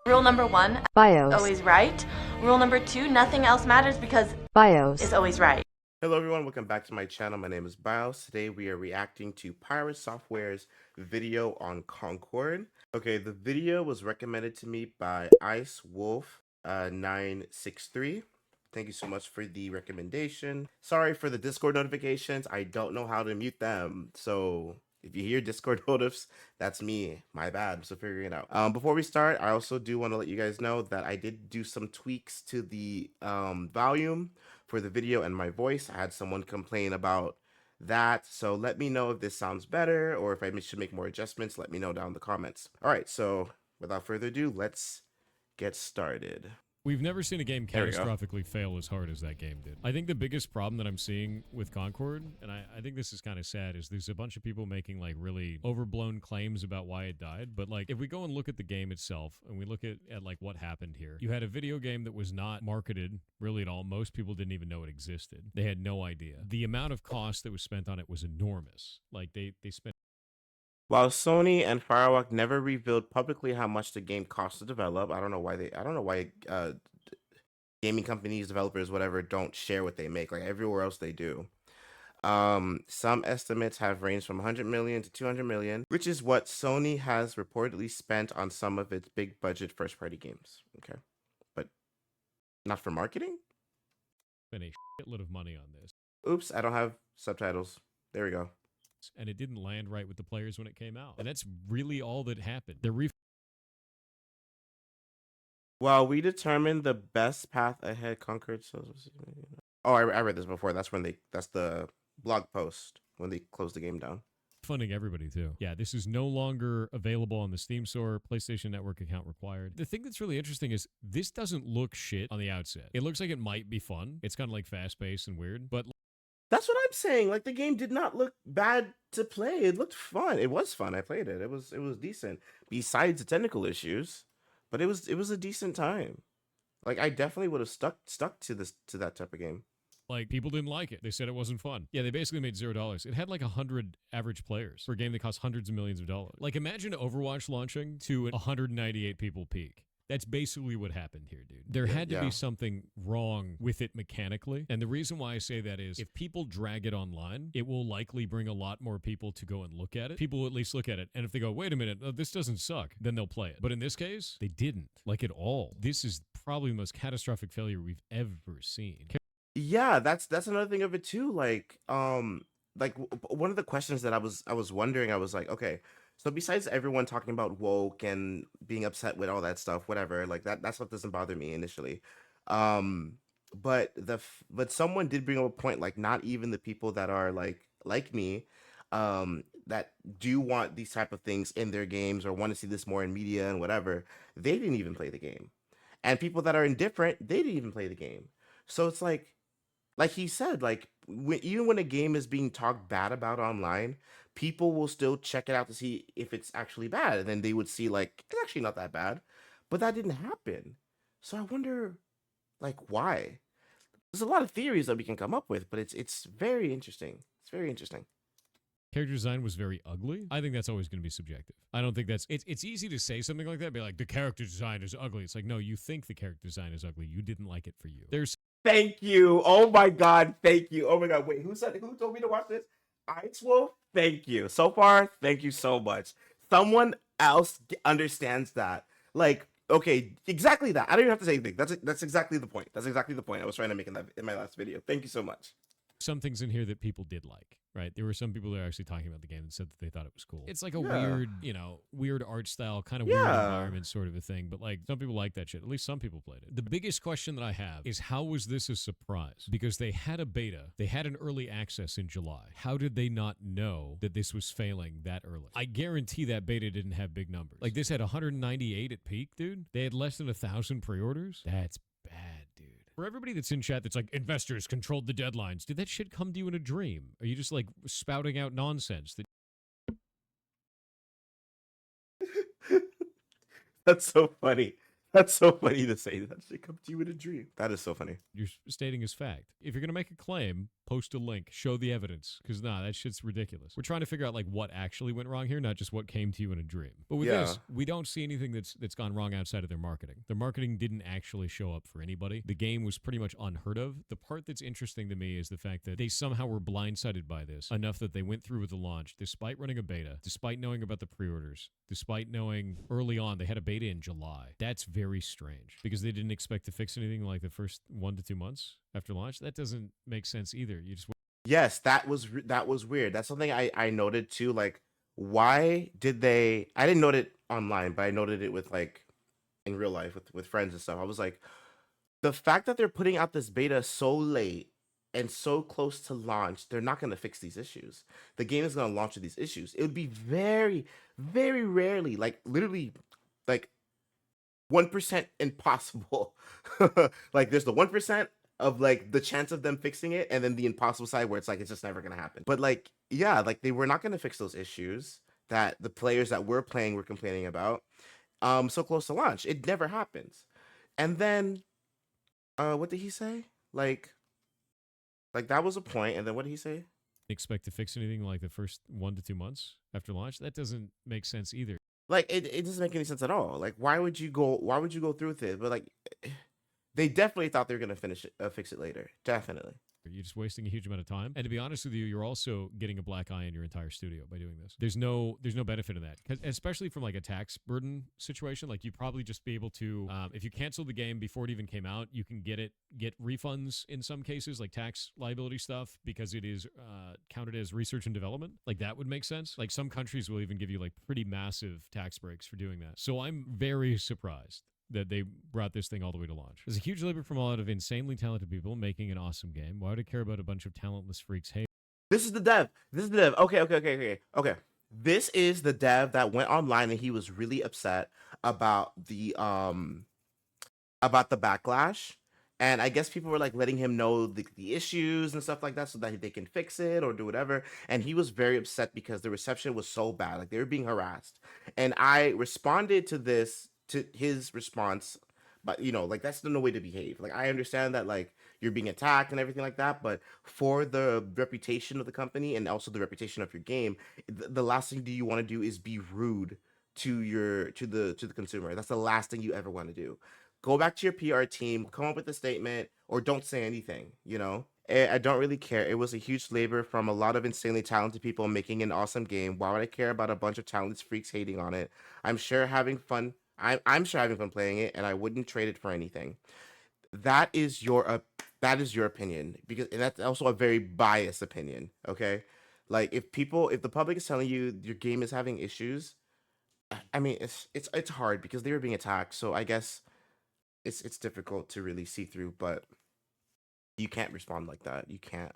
Rule number 1, Bios. always right. Rule number 2, nothing else matters because Bios is always right. Hello everyone, welcome back to my channel. My name is Bios. Today we are reacting to Pirate Software's video on Concord. Okay, the video was recommended to me by Ice Wolf 963. Thank you so much for the recommendation. Sorry for the Discord notifications. I don't know how to mute them. So if you hear Discord notifs, that's me. My bad. I'm still figuring it out. Before we start, I also do want to let you guys know that I did do some tweaks to the volume for the video and my voice. I had someone complain about that. So let me know if this sounds better or if I should make more adjustments. Let me know down in the comments. All right. So without further ado, let's get started. We've never seen a game catastrophically fail as hard as that game did. I think the biggest problem that I'm seeing with Concord, and I think this is kind of sad, is there's a bunch of people making like really overblown claims about why it died. But like, if we go and look at the game itself and we look at like what happened here, you had a video game that was not marketed really at all. Most people didn't even know it existed. They had no idea. The amount of cost that was spent on it was enormous. Like they spent. While Sony and Firewalk never revealed publicly how much the game cost to develop, I don't know why gaming companies, developers, whatever, don't share what they make. Like everywhere else they do. Some estimates have ranged from 100 million to 200 million, which is what Sony has reportedly spent on some of its big budget first party games. Okay. But not for marketing? Spent a shitload of money on this. Oops, I don't have subtitles. There we go. And it didn't land right with the players when it came out. And that's really all that happened. Well, we determined the best path ahead. Concord. Oh, I read this before. That's the blog post when they closed the game down. Funding everybody too. Yeah, this is no longer available on the Steam store. PlayStation Network account required. The thing that's really interesting is this doesn't look shit on the outset. It looks like it might be fun. It's kind of like fast-paced and weird, but that's what I'm saying. Like the game did not look bad to play. It looked fun. It was fun. I played it. It was decent. Besides the technical issues, but it was a decent time. Like I definitely would have stuck to that type of game. Like people didn't like it. They said it wasn't fun. Yeah, they basically made $0. It had like 100 average players for a game that cost hundreds of millions of dollars. Like imagine Overwatch launching to 198 people peak. That's basically what happened here, dude. There had to be something wrong with it mechanically. And the reason why I say that is if people drag it online, it will likely bring a lot more people to go and look at it. People will at least look at it. And if they go, wait a minute, this doesn't suck, then they'll play it. But in this case, they didn't. Like at all. This is probably the most catastrophic failure we've ever seen. Yeah, that's another thing of it too. Like one of the questions that I was wondering, I was like, okay, so besides everyone talking about woke and being upset with all that stuff, whatever, like that stuff doesn't bother me initially. But someone did bring up a point, like not even the people that are like me, that do want these type of things in their games or want to see this more in media and whatever, they didn't even play the game. And people that are indifferent, they didn't even play the game. So it's like he said, like even when a game is being talked bad about online, people will still check it out to see if it's actually bad. And then they would see like, it's actually not that bad, but that didn't happen. So I wonder like why. There's a lot of theories that we can come up with, but it's very interesting. It's very interesting. Character design was very ugly. I think that's always going to be subjective. I don't think that's... It's easy to say something like that, be like, the character design is ugly. It's like, no, you think the character design is ugly. You didn't like it for you. There's... Thank you. Oh my God. Thank you. Oh my God. Wait, who told me to watch this? Ice Wolf? Thank you. So far, thank you so much. Someone else understands that. Like, okay, exactly that. I don't even have to say anything. That's exactly the point. That's exactly the point I was trying to make in my last video. Thank you so much. Some things in here that people did like, right? There were some people that are actually talking about the game and said that they thought it was cool. It's like a weird, weird art style, kind of weird environment sort of a thing. But like some people like that shit. At least some people played it. The biggest question that I have is how was this a surprise? Because they had a beta. They had an early access in July. How did they not know that this was failing that early? I guarantee that beta didn't have big numbers. Like this had 198 at peak, dude. They had less than 1,000 pre-orders. That's bad, dude. For everybody that's in chat that's like, investors controlled the deadlines, did that shit come to you in a dream? Are you just like spouting out nonsense? That's so funny. That's so funny to say that shit come to you in a dream. That is so funny. You're stating as fact. If you're going to make a claim, post a link, show the evidence. Because, that shit's ridiculous. We're trying to figure out, like, what actually went wrong here, not just what came to you in a dream. But with this, we don't see anything that's gone wrong outside of their marketing. Their marketing didn't actually show up for anybody. The game was pretty much unheard of. The part that's interesting to me is the fact that they somehow were blindsided by this enough that they went through with the launch, despite running a beta, despite knowing about the pre-orders, despite knowing early on they had a beta in July. That's very strange because they didn't expect to fix anything like the first 1 to 2 months after launch. That doesn't make sense either. You just Yes, that was weird. That's something I noted too. Like, why did they? I didn't note it online, but I noted it with like in real life with friends and stuff. I was like, the fact that they're putting out this beta so late and so close to launch, they're not going to fix these issues. The game is going to launch with these issues. It would be very, very rarely, like literally, like 1% impossible. Like there's the 1% of like the chance of them fixing it, and then the impossible side where it's like it's just never gonna happen. But like, yeah, like they were not gonna fix those issues that the players that were playing were complaining about. So close to launch, it never happens. And then, what did he say? Like that was a point. And then what did he say? expect to fix anything like the first 1 to 2 months after launch. That doesn't make sense either. Like it doesn't make any sense at all. Like why would you go through with it? But like they definitely thought they were gonna fix it later. Definitely. You're just wasting a huge amount of time. And to be honest with you, you're also getting a black eye in your entire studio by doing this. There's no benefit in that, especially from like a tax burden situation. Like you'd probably just be able to, if you cancel the game before it even came out, you can get refunds in some cases, like tax liability stuff, because it is counted as research and development. Like that would make sense. Like some countries will even give you like pretty massive tax breaks for doing that. So I'm very surprised that they brought this thing all the way to launch. There's a huge labor from a lot of insanely talented people making an awesome game. Why would I care about a bunch of talentless freaks? Hey, this is the dev. Okay. This is the dev that went online and he was really upset about the backlash. And I guess people were like letting him know the issues and stuff like that so that they can fix it or do whatever. And he was very upset because the reception was so bad. Like they were being harassed. And I responded to his response, but like that's no way to behave. Like I understand that like you're being attacked and everything like that, but for the reputation of the company and also the reputation of your game, the last thing you want to do is be rude to the consumer. That's the last thing you ever want to do. Go back to your PR team, come up with a statement, or don't say anything. I don't really care. It was a huge labor from a lot of insanely talented people making an awesome game. Why would I care about a bunch of talentless freaks hating on it? I'm sure having fun playing it, and I wouldn't trade it for anything. That is your opinion, because and that's also a very biased opinion. Okay, like if the public is telling you your game is having issues, I mean it's hard because they were being attacked. So I guess it's difficult to really see through, but you can't respond like that. You can't.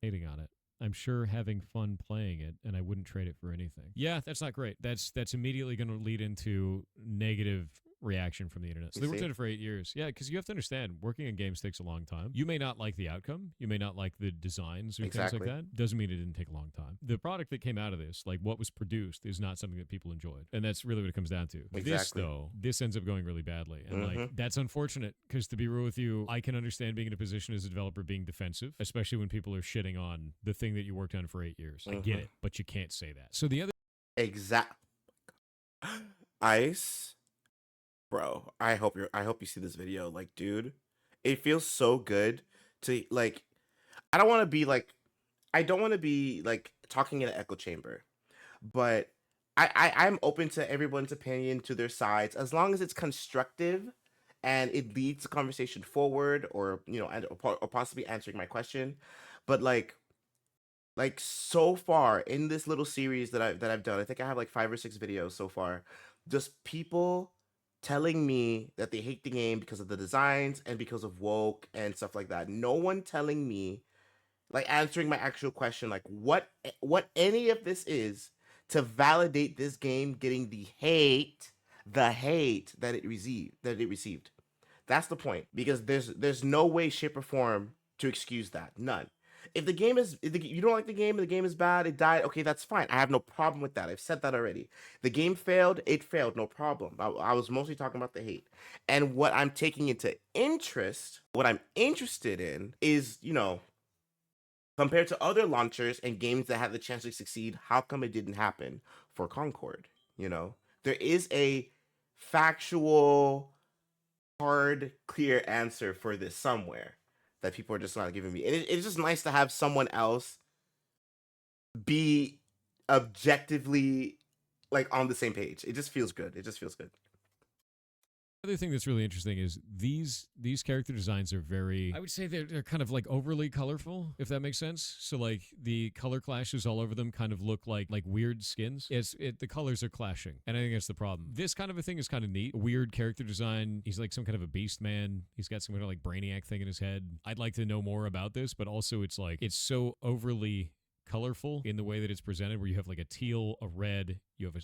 hating on it. I'm sure having fun playing it, and I wouldn't trade it for anything. Yeah, that's not great. That's immediately going to lead into negative reaction from the internet. So they worked on it for 8 years. Yeah, because you have to understand, working on games takes a long time. You may not like the outcome. You may not like the designs or things like that. Doesn't mean it didn't take a long time. The product that came out of this, like what was produced, is not something that people enjoyed. And that's really what it comes down to. This, though, this ends up going really badly. And like that's unfortunate because, to be real with you, I can understand being in a position as a developer being defensive, especially when people are shitting on the thing that you worked on for 8 years. I get it, but you can't say that. So the other Ice, bro, I hope you see this video. Like, dude, it feels so good to like I don't want to be like talking in an echo chamber, but I'm open to everyone's opinion, to their sides, as long as it's constructive and it leads the conversation forward, or or possibly answering my question. But like so far in this little series that I've done, I think I have like 5 or 6 videos so far, just people telling me that they hate the game because of the designs and because of woke and stuff like that. No one telling me, like, answering my actual question, like what any of this is to validate this game getting the hate that it received. That's the point, because there's no way, shape, or form to excuse that. None. If the game is, if you don't like the game and the game is bad, it died, okay, that's fine. I have no problem with that. I've said that already. The game failed, it failed, no problem. I was mostly talking about the hate. And what I'm taking into interest, what I'm interested in is, compared to other launchers and games that had the chance to succeed, how come it didn't happen for Concord? There is a factual, hard, clear answer for this somewhere that people are just not giving me. And it's just nice to have someone else be objectively like on the same page. It just feels good. It just feels good. The other thing that's really interesting is these character designs are very, I would say they're kind of like overly colorful, if that makes sense. So like the color clashes all over them kind of look like weird skins. The colors are clashing, and I think that's the problem. This kind of a thing is kind of neat. Weird character design. He's like some kind of a beast man. He's got some kind of like brainiac thing in his head. I'd like to know more about this, but also it's so overly colorful in the way that it's presented, where you have like a teal, a red, you have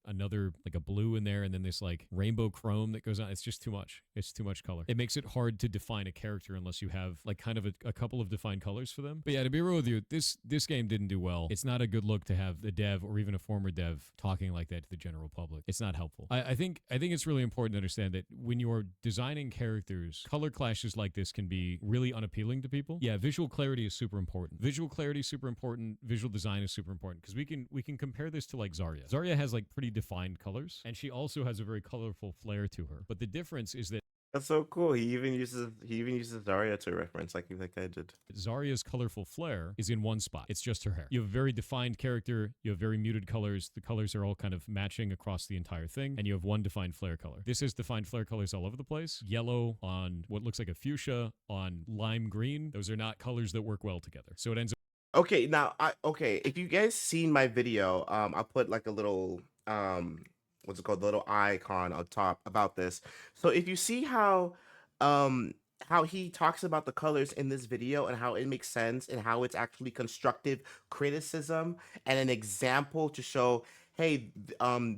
another blue in there, and then this like rainbow chrome that goes on. It's just too much. It's too much color. It makes it hard to define a character unless you have like kind of a couple of defined colors for them. But yeah, to be real with you, this game didn't do well. It's not a good look to have the dev or even a former dev talking like that to the general public. It's not helpful. I think it's really important to understand that when you're designing characters, color clashes like this can be really unappealing to people. Yeah, visual clarity is super important. Visual clarity is super important. Visual design is super important, because we can compare this to like Zarya. Zarya has like pretty defined colors, and she also has a very colorful flair to her. But the difference is that That's so cool. He even uses Zarya to reference like I did. Zarya's colorful flair is in one spot. It's just her hair. You have a very defined character. You have very muted colors. The colors are all kind of matching across the entire thing, and you have one defined flare color. This has defined flare colors all over the place. Yellow on what looks like a fuchsia, on lime green. Those are not colors that work well together. So it ends up. Okay, now if you guys seen my video, I'll put like a little what's it called, the little icon on top about this. So if you see how he talks about the colors in this video and how it makes sense and how it's actually constructive criticism and an example to show, hey,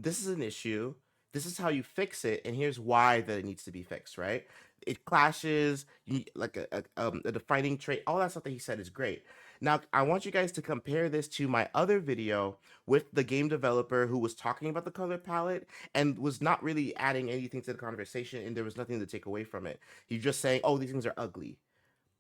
this is an issue, this is how you fix it, and here's why that it needs to be fixed, right? It clashes, like a defining trait, all that stuff that he said is great. Now, I want you guys to compare this to my other video with the game developer who was talking about the color palette and was not really adding anything to the conversation, and there was nothing to take away from it. He's just saying, "Oh, these things are ugly."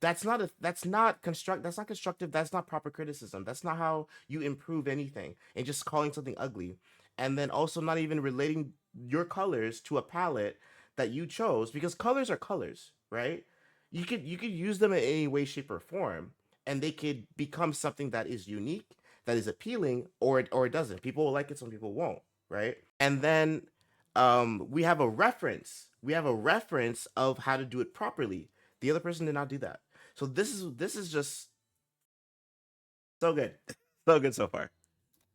That's not constructive. That's not proper criticism. That's not how you improve anything. And just calling something ugly, and then also not even relating your colors to a palette that you chose, because colors are colors, right? You could use them in any way, shape, or form, and they could become something that is unique, that is appealing, or it doesn't. People will like it, some people won't, right? And then we have a reference. We have a reference of how to do it properly. The other person did not do that. So this is just so good. So good so far.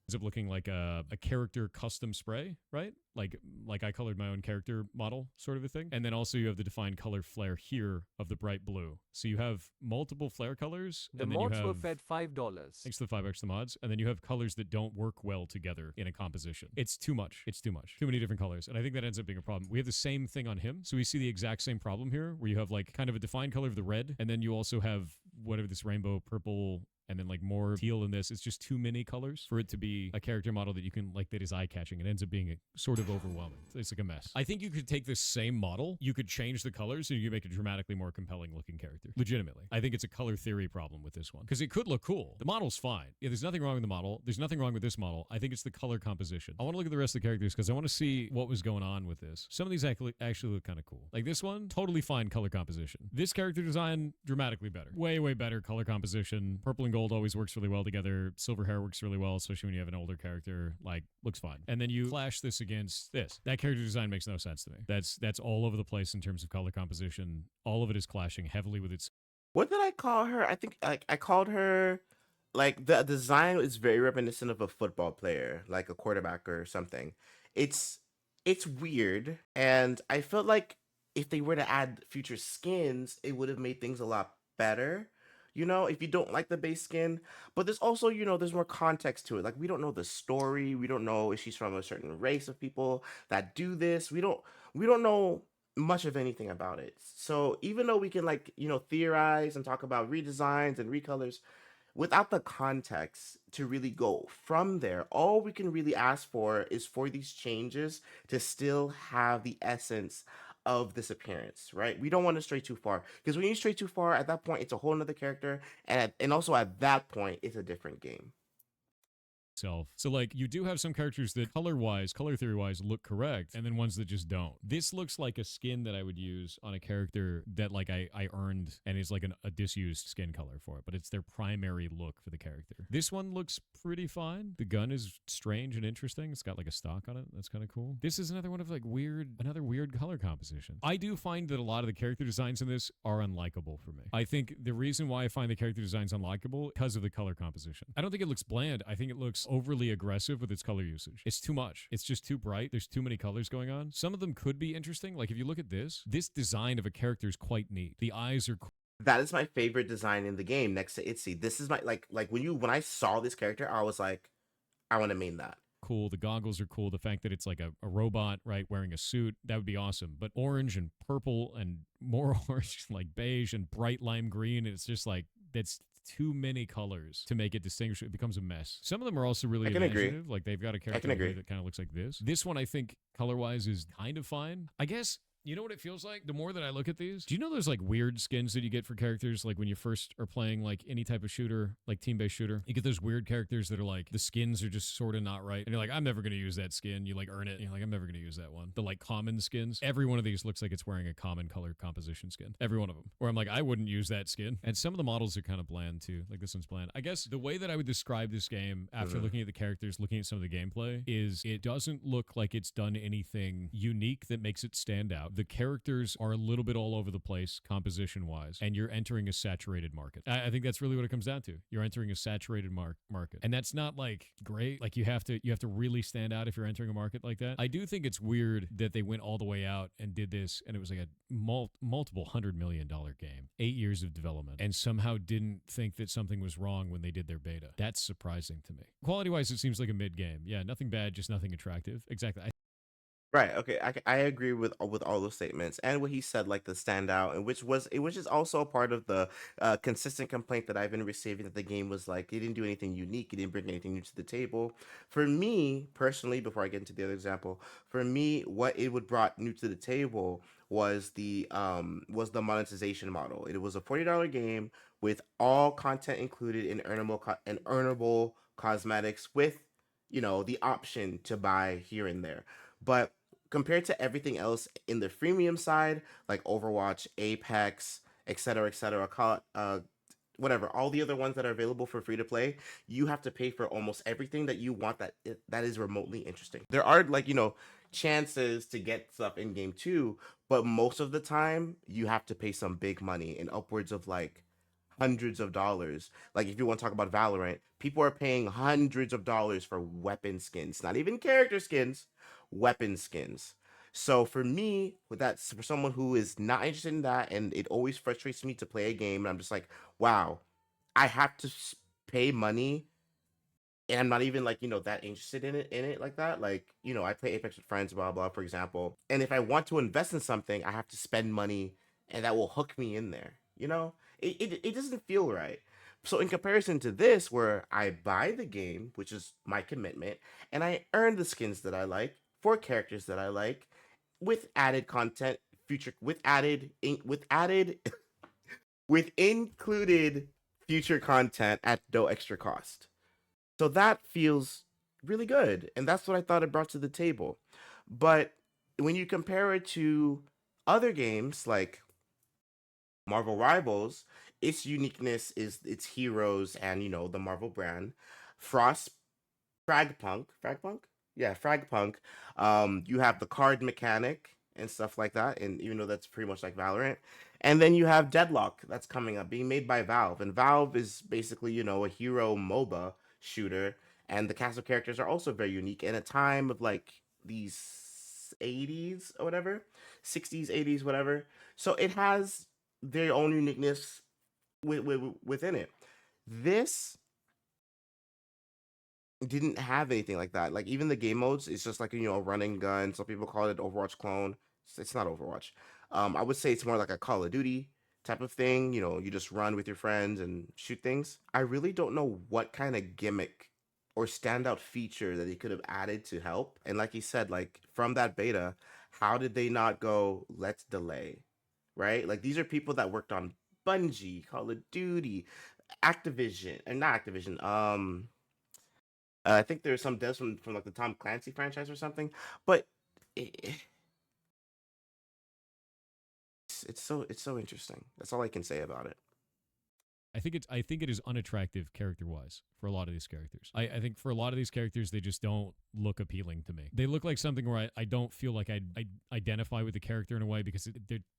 Ends up looking like a character custom spray, right? Like I colored my own character model, sort of a thing. And then also you have the defined color flare here of the bright blue. So you have multiple flare colors. The and then mods you were have, fed $5. thanks to the 5 extra mods. And then you have colors that don't work well together in a composition. It's too much. It's too much. Too many different colors. And I think that ends up being a problem. We have the same thing on him. So we see the exact same problem here, where you have like kind of a defined color of the red. And then you also have whatever this rainbow purple, and then like more teal in this. It's just too many colors for it to be a character model that you can like, that is eye-catching. It ends up being sort of overwhelming. It's like a mess. I think you could take this same model, you could change the colors, and you could make a dramatically more compelling looking character. Legitimately. I think it's a color theory problem with this one, because it could look cool. The model's fine. Yeah, there's nothing wrong with the model. There's nothing wrong with this model. I think it's the color composition. I want to look at the rest of the characters because I want to see what was going on with this. Some of these actually look kind of cool. Like this one, totally fine color composition. This character design, dramatically better. Way, way better color composition. Purple and gold always works really well together. Silver hair works really well, especially when you have an older character. Like, looks fine. And then you flash this against this. That character design makes no sense to me. That's all over the place in terms of color composition. All of it is clashing heavily with its. What did I call her? I think I called her, like, the design is very reminiscent of a football player, like a quarterback or something. It's weird, and I felt like if they were to add future skins, it would have made things a lot better. If you don't like the base skin, but there's also, there's more context to it. Like, we don't know the story. We don't know if she's from a certain race of people that do this. We don't know much of anything about it. So even though we can, like, theorize and talk about redesigns and recolors, without the context to really go from there, all we can really ask for is for these changes to still have the essence of this appearance, right? We don't want to stray too far, because when you stray too far, at that point, it's a whole nother character, and also at that point, it's a different game. Self. So like you do have some characters that color theory wise look correct, and then ones that just don't. This looks like a skin that I would use on a character that like I earned and is like a disused skin color for it, but it's their primary look for the character. This one looks pretty fine. The gun is strange and interesting. It's got like a stock on it. That's kind of cool. This is another one of like another weird color composition. I do find that a lot of the character designs in this are unlikable for me. I think the reason why I find the character designs unlikable because of the color composition. I don't think it looks bland. I think it looks overly aggressive with its color usage. It's too much. It's just too bright. There's too many colors going on. Some of them could be interesting. Like if you look at this design of a character is quite neat. The eyes are That is my favorite design in the game next to Itzy. This is my like when I saw this character, I was like, I want to main that. cool. The goggles are cool. The fact that it's like a robot, right, wearing a suit, that would be awesome. But orange and purple and more orange, like beige and bright lime green, it's just like, that's too many colors to make it distinguishable. It becomes a mess. Some of them are also really imaginative. Like they've got a character that kind of looks like this. This one, I think, color-wise is kind of fine. I guess you know what it feels like? The more that I look at these, do you know those like weird skins that you get for characters like when you first are playing like any type of shooter, like team-based shooter? You get those weird characters that are like, the skins are just sort of not right. And you're like, I'm never going to use that skin. You like earn it. And you're like, I'm never going to use that one. The like common skins. Every one of these looks like it's wearing a common color composition skin. Every one of them. Where I'm like, I wouldn't use that skin. And some of the models are kind of bland too. Like this one's bland. I guess the way that I would describe this game after looking at the characters, looking at some of the gameplay, is it doesn't look like it's done anything unique that makes it stand out. The characters are a little bit all over the place composition wise, and you're entering a saturated market. I think that's really what it comes down to. You're entering a saturated market, and that's not like great. Like you have to really stand out if you're entering a market like that. I do think it's weird that they went all the way out and did this, and it was like a multiple $100 million game, 8 years of development, and somehow didn't think that something was wrong when they did their beta. That's surprising to me. Quality wise, it seems like a mid game. Yeah, nothing bad, just nothing attractive. Exactly. Right. Okay. I agree with all those statements and what he said, like the standout, and which is also a part of the consistent complaint that I've been receiving, that the game was like it didn't do anything unique, it didn't bring anything new to the table. For me personally, before I get into the other example, for me, what it would brought new to the table was the monetization model. It was a $40 game with all content included in earnable cosmetics with the option to buy here and there. But compared to everything else in the freemium side, like Overwatch, Apex, etc., whatever, all the other ones that are available for free to play, you have to pay for almost everything that you want that is remotely interesting. There are chances to get stuff in game too, but most of the time you have to pay some big money, in upwards of like hundreds of dollars. Like if you want to talk about Valorant, people are paying hundreds of dollars for weapon skins, not even character skins, weapon skins. So for me, that's for someone who is not interested in that, and it always frustrates me to play a game, and I'm just like, wow, I have to pay money, and I'm not even that interested in it like that. Like, I play Apex with friends, blah blah, for example. And if I want to invest in something, I have to spend money, and that will hook me in there. It doesn't feel right. So in comparison to this, where I buy the game, which is my commitment, and I earn the skins that I like for characters that I like, with added content, with included future content at no extra cost. So that feels really good, and that's what I thought it brought to the table. But when you compare it to other games like Marvel Rivals, its uniqueness is its heroes and the Marvel brand. Frost, Fragpunk, yeah, Fragpunk. You have the card mechanic and stuff like that, and even though that's pretty much like Valorant, and then you have Deadlock that's coming up, being made by Valve, and Valve is basically a hero MOBA shooter, and the cast of characters are also very unique in a time of like these 80s or whatever, 60s, 80s, whatever. So it has their own uniqueness within it. This didn't have anything like that. Like even the game modes, it's just like a running gun. Some people call it Overwatch clone. It's not Overwatch. I would say it's more like a Call of Duty type of thing. You know, you just run with your friends and shoot things. I really don't know what kind of gimmick or standout feature that they could have added to help. And like you said, like from that beta, how did they not go, let's delay, right? Like these are people that worked on Bungie, Call of Duty, Activision, and not Activision. I think there's some devs from like the Tom Clancy franchise or something, but it, it's so interesting. That's all I can say about it. I think it is unattractive character wise for a lot of these characters. I think for a lot of these characters, they just don't look appealing to me. They look like something where I don't feel like I identify with the character in a way, because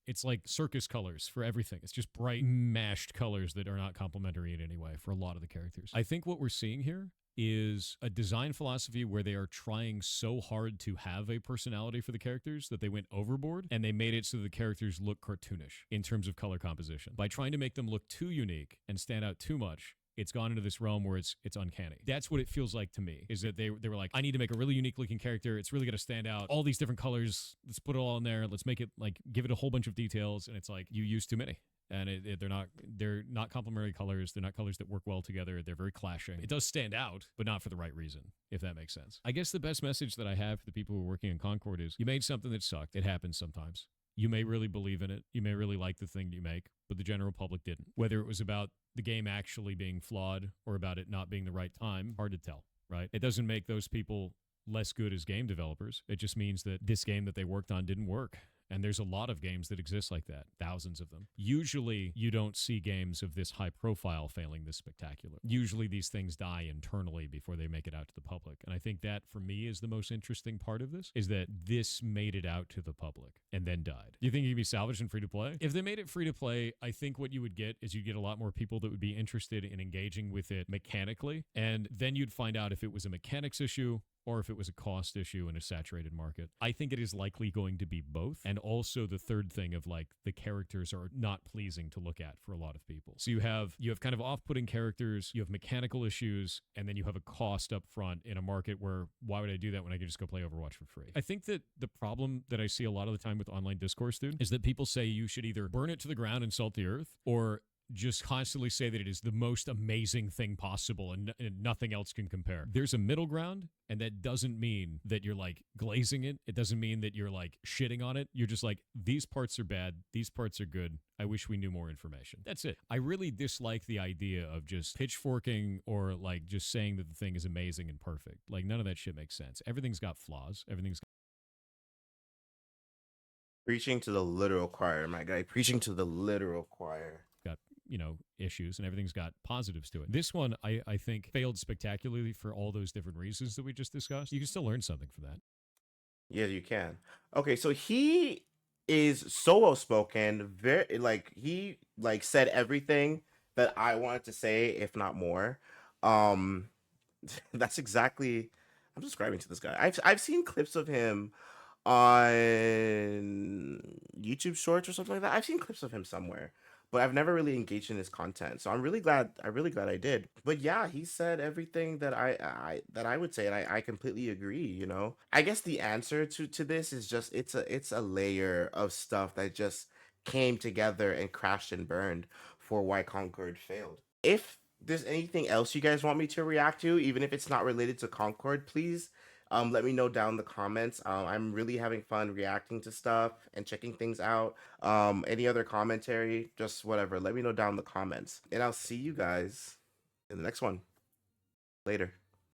it's like circus colors for everything. It's just bright mashed colors that are not complementary in any way for a lot of the characters. I think what we're seeing here is a design philosophy where they are trying so hard to have a personality for the characters that they went overboard, and they made it so the characters look cartoonish in terms of color composition. By trying to make them look too unique and stand out too much, it's gone into this realm where it's uncanny. That's what it feels like to me, is that they were like, I need to make a really unique looking character. It's really going to stand out. All these different colors. Let's put it all in there. Let's make it like, give it a whole bunch of details. And it's like, you use too many. And they're not complementary colors. They're not colors that work well together. They're very clashing. It does stand out, but not for the right reason, if that makes sense. I guess the best message that I have for the people who are working in Concord is, you made something that sucked. It happens sometimes. You may really believe in it. You may really like the thing you make, but the general public didn't. Whether it was about the game actually being flawed or about it not being the right time, hard to tell, right? It doesn't make those people less good as game developers. It just means that this game that they worked on didn't work. And there's a lot of games that exist like that, thousands of them. Usually, you don't see games of this high profile failing this spectacular. Usually, these things die internally before they make it out to the public. And I think that, for me, is the most interesting part of this, is that this made it out to the public and then died. Do you think it could be salvaged and free to play? If they made it free to play, I think what you would get is you'd get a lot more people that would be interested in engaging with it mechanically. And then you'd find out if it was a mechanics issue or if it was a cost issue in a saturated market. I think it is likely going to be both. And also the third thing of like, the characters are not pleasing to look at for a lot of people. So you have kind of off-putting characters, you have mechanical issues, and then you have a cost up front in a market where, why would I do that when I can just go play Overwatch for free? I think that the problem that I see a lot of the time with online discourse, dude, is that people say you should either burn it to the ground and salt the earth, or just constantly say that it is the most amazing thing possible and nothing else can compare. There's a middle ground, and that doesn't mean that you're like glazing it. It doesn't mean that you're like shitting on it. You're just like, these parts are bad, these parts are good. I wish we knew more information. That's it. I really dislike the idea of just pitchforking or like just saying that the thing is amazing and perfect. Like, none of that shit makes sense. Everything's got flaws. Everything's Preaching to the literal choir, my guy. Preaching to the literal choir. got, issues, and everything's got positives to it. This one, I think, failed spectacularly for all those different reasons that we just discussed. You can still learn something from that. Yeah, you can. Okay, so he is so well spoken, very like he like said everything that I wanted to say, if not more. Um that's exactly I'm subscribing to this guy. I've seen clips of him on YouTube Shorts or something like that. I've seen clips of him somewhere, but I've never really engaged in his content. So I'm really glad. I did. But yeah, he said everything that I would say, and I completely agree. I guess the answer to this is just it's a layer of stuff that just came together and crashed and burned for why Concord failed. If there's anything else you guys want me to react to, even if it's not related to Concord, please let me know down in the comments. I'm really having fun reacting to stuff and checking things out. Any other commentary, just whatever. Let me know down in the comments. And I'll see you guys in the next one. Later.